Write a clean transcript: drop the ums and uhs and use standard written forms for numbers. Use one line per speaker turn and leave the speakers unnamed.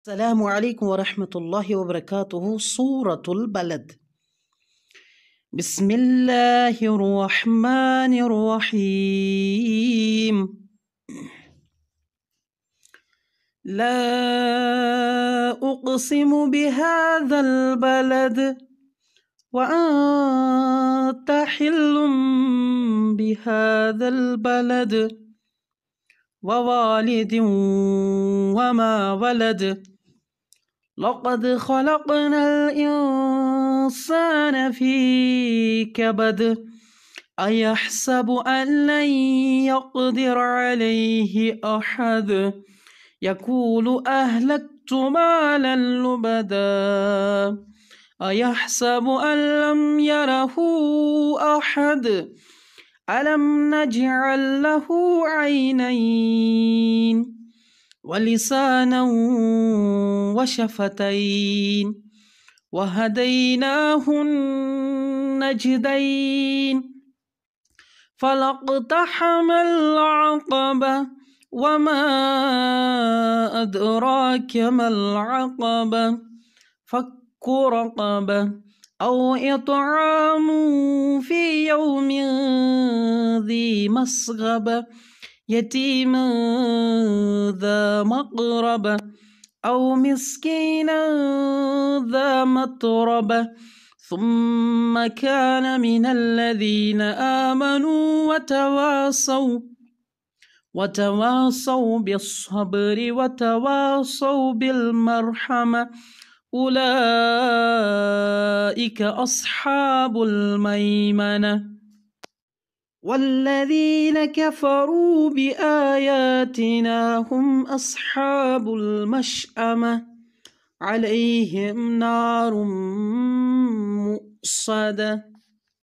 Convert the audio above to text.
السلام عليكم ورحمة الله وبركاته. سورة البلد. بسم الله الرحمن الرحيم. لا أقسم بهذا البلد وأنت حل بهذا البلد ووالد وما ولد لقد خلقنا الإنسان في كبد أيحسب أن لن يقدر عليه أحد يقول أهلكت مالا لبدا أيحسب أن لم يره أحد ألم نجعل له عينين ولسانا وشفتين وهديناه النجدين فلاقتحم العقبة وما أدراك ما العقبة فك رقبة أو إطعام في يوم ذي مسغبة يتيما ذا مقربة أو مسكينا ذا متربة ثم كان من الذين آمنوا وتواصوا بالصبر وتواصوا بالمرحمة أولئك أصحاب الميمنة. والذين كفروا بآياتنا هم أصحاب المشأمة عليهم نار مؤصدة.